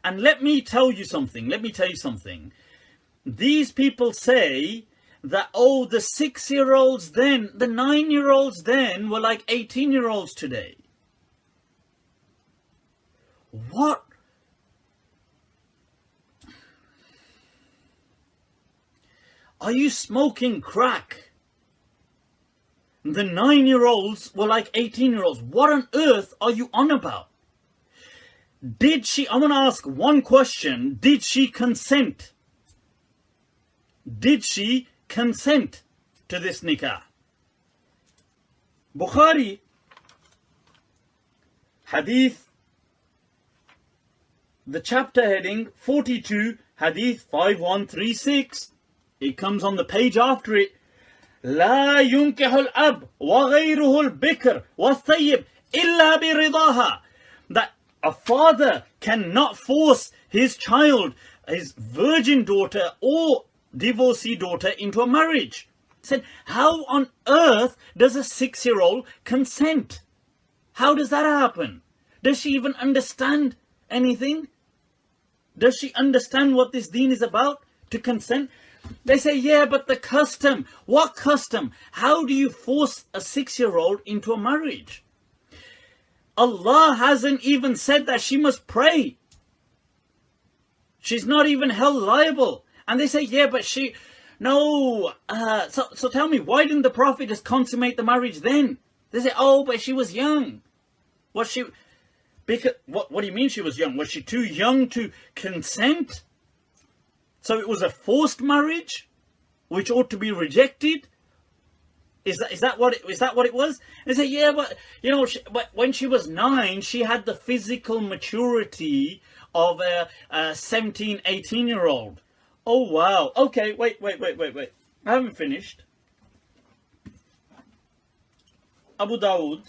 And let me tell you something. These people say that, oh, the 6-year-olds then, the 9-year-olds then were like 18-year-olds today. What? Are you smoking crack? The 9-year-olds were like 18-year-olds. What on earth are you on about? I want to ask one question. Did she consent? Did she consent to this nikah? Bukhari, hadith, the chapter heading 42, hadith 5136. It comes on the page after it. لا ينكح الأب وغيره البكر والثيب إلا برضاها. That a father cannot force his child, his virgin daughter or divorcee daughter into a marriage. I said, how on earth does a 6-year-old consent? How does that happen? Does she even understand anything? Does she understand what this deen is about to consent? They say, yeah, but the custom. What custom? How do you force a 6-year-old into a marriage? Allah hasn't even said that she must pray. She's not even held liable. And they say, yeah, but she... No. So tell me, why didn't the Prophet just consummate the marriage then? They say, oh, but she was young. Was she... Because, what do you mean she was young? Was she too young to consent? So it was a forced marriage, which ought to be rejected. Is that what it was? They say, yeah, but but when she was 9, she had the physical maturity of a 17, 18-year-old. Oh wow. Okay, wait. I haven't finished. Abu Dawood.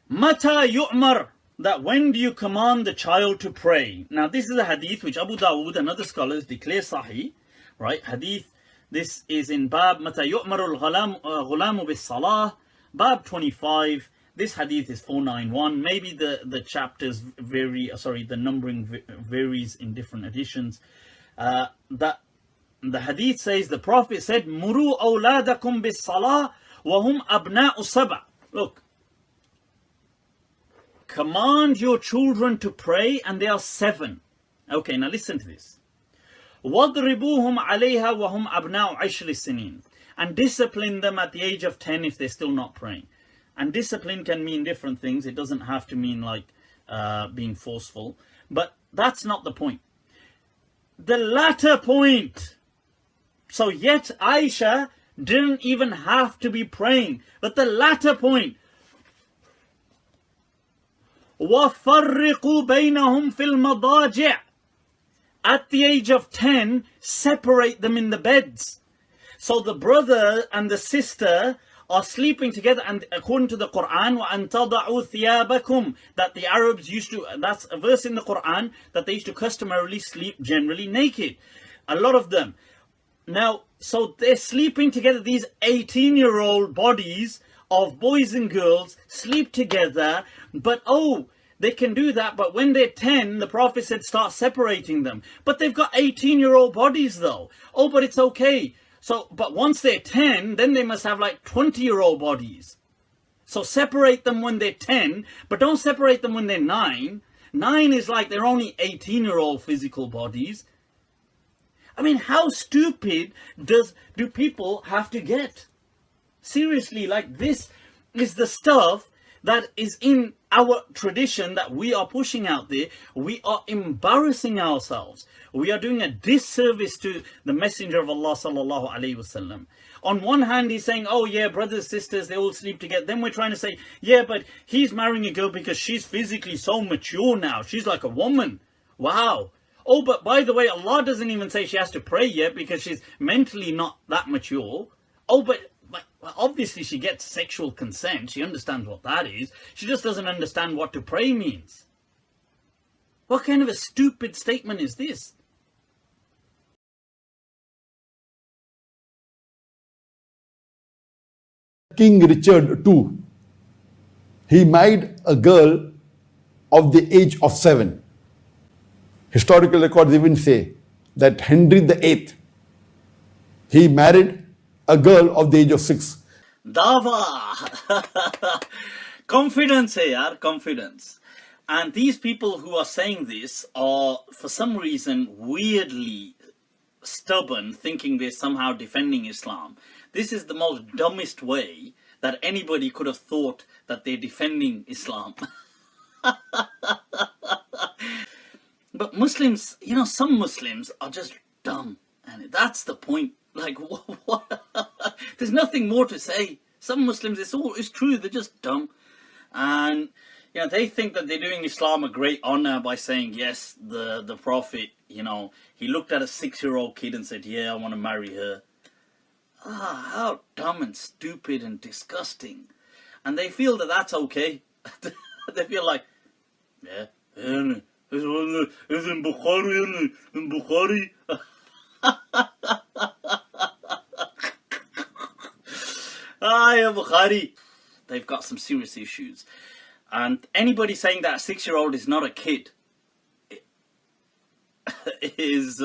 Mata yu'mar. That when do you command the child to pray? Now this is a hadith which Abu Dawood and other scholars declare sahih, right? Hadith, this is in Bab Mata Yu'marul Ghulamu bis Salah, Bab 25. This hadith is 491. Maybe the chapters vary, the numbering varies in different editions. That the hadith says, the Prophet said, Muru awladakum bis Salah wa hum abna'u sab'a. Look, command your children to pray and they are 7. Okay, now listen to this. وَضْرِبُوهُمْ عَلَيْهَا وَهُمْ أَبْنَاءُ عَشْرِ السِّنِينَ. And discipline them at the age of 10 if they're still not praying. And discipline can mean different things. It doesn't have to mean like being forceful. But that's not the point. The latter point. So yet Aisha didn't even have to be praying. But the latter point. وَفَرِّقُوا بَيْنَهُمْ فِي الْمَضَاجِعِ. At the age of 10, separate them in the beds. So the brother and the sister are sleeping together, and according to the Quran, وَأَن تَضَعُوا ثِيَابَكُمْ, that the Arabs used to, that's a verse in the Quran, that they used to customarily sleep generally naked. A lot of them. Now, so they're sleeping together, these 18-year-old bodies of boys and girls sleep together, but they can do that, but when they're 10, the Prophet said start separating them. But they've got 18-year-old bodies though. Oh, but it's okay. So, but once they're 10, then they must have like 20-year-old bodies. So separate them when they're 10, but don't separate them when they're 9. 9 is like they're only 18-year-old physical bodies. I mean, how stupid do people have to get? Seriously, like this is the stuff that is in our tradition that we are pushing out there. We are embarrassing ourselves. We are doing a disservice to the Messenger of Allah sallallahu alaihi wasallam. On one hand, he's saying, oh yeah, brothers, sisters, they all sleep together. Then we're trying to say, yeah, but he's marrying a girl because she's physically so mature now. She's like a woman. Wow. Oh, but by the way, Allah doesn't even say she has to pray yet because she's mentally not that mature. Oh, but obviously she gets sexual consent. She understands what that is. She just doesn't understand what to pray means. What kind of a stupid statement is this? King Richard II, he married a girl of the age of 7. Historical records even say that Henry VIII, he married a girl of the age of 6. Dava! Confidence here, confidence. And these people who are saying this are, for some reason, weirdly stubborn, thinking they're somehow defending Islam. This is the most dumbest way that anybody could have thought that they're defending Islam. But Muslims, you know, some Muslims are just dumb, and that's the point. Like, what? There's nothing more to say. Some Muslims, it's true, they're just dumb. And, you know, they think that they're doing Islam a great honor by saying, yes, the Prophet, you know, he looked at a 6-year-old kid and said, yeah, I want to marry her. Ah, how dumb and stupid and disgusting. And they feel that that's okay. They feel like, yeah, it's in Bukhari, in Bukhari. Yeah, Bukhari. They've got some serious issues. And anybody saying that a 6-year-old is not a kid is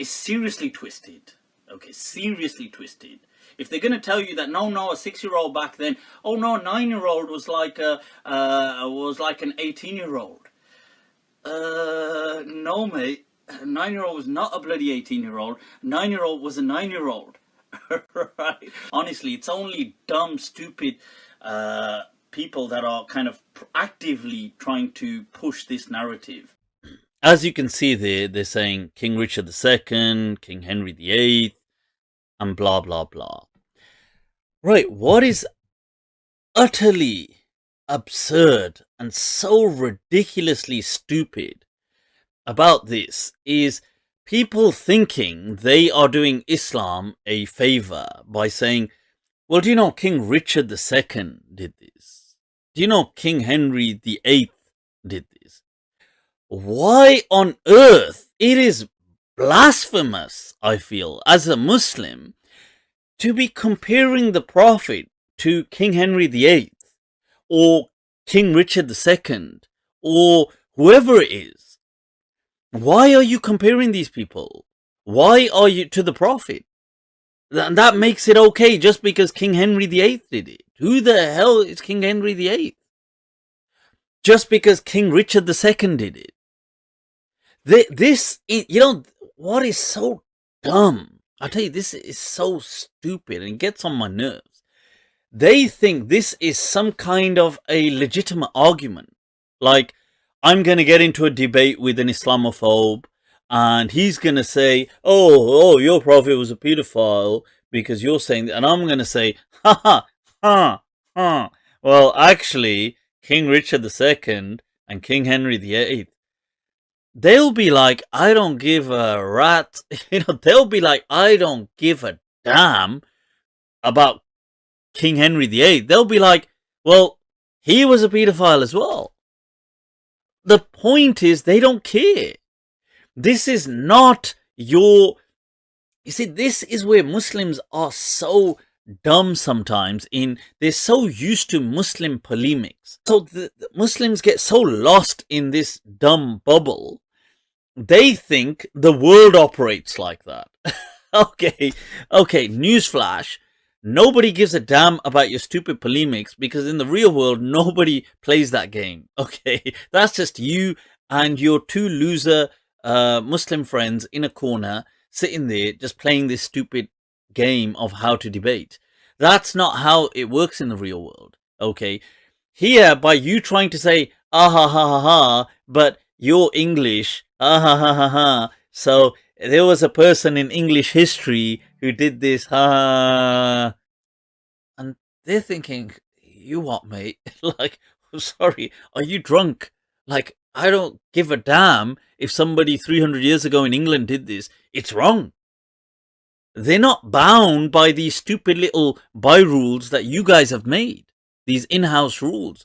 seriously twisted. Okay, seriously twisted. If they're going to tell you that no, a 6-year-old back then, oh no, a 9-year-old was like an 18-year-old. No, mate. A 9-year-old was not a bloody 18-year-old. A 9-year-old was a 9-year-old. Right? Honestly, it's only dumb, stupid people that are kind of actively trying to push this narrative. As you can see there, they're saying King Richard II, King Henry VIII, and blah, blah, blah. Right, what is utterly absurd and so ridiculously stupid about this is people thinking they are doing Islam a favor by saying, well, do you know King Richard II did this? Do you know King Henry VIII did this? Why on earth? It is blasphemous, I feel, as a Muslim, to be comparing the Prophet to King Henry VIII or King Richard II or whoever it is. Why are you comparing these people? Why are you to the Prophet? That makes it okay just because King Henry VIII did it. Who the hell is King Henry VIII? Just because King Richard II did it. This, you know, what is so dumb? I tell you, this is so stupid and gets on my nerves. They think this is some kind of a legitimate argument. Like, I'm going to get into a debate with an Islamophobe and he's going to say, oh, your prophet was a pedophile because you're saying that. And I'm going to say, ha. Well, actually, King Richard II and King Henry VIII, they'll be like, I don't give a rat. You know, they'll be like, I don't give a damn about King Henry VIII. They'll be like, well, he was a pedophile as well. The point is, they don't care. This is not your... You see, this is where Muslims are so dumb sometimes. They're so used to Muslim polemics. So the Muslims get so lost in this dumb bubble. They think the world operates like that. Okay, newsflash. Nobody gives a damn about your stupid polemics because in the real world, nobody plays that game. Okay, that's just you and your two loser Muslim friends in a corner sitting there just playing this stupid game of how to debate. That's not how it works in the real world. Okay, here by you trying to say ah ha ha ha ha, but you're English, ah ha ha ha ha. So there was a person in English history who did this, ha. And they're thinking, you what, mate? Like, sorry, are you drunk? Like, I don't give a damn if somebody 300 years ago in England did this. It's wrong. They're not bound by these stupid little by rules that you guys have made. These in-house rules.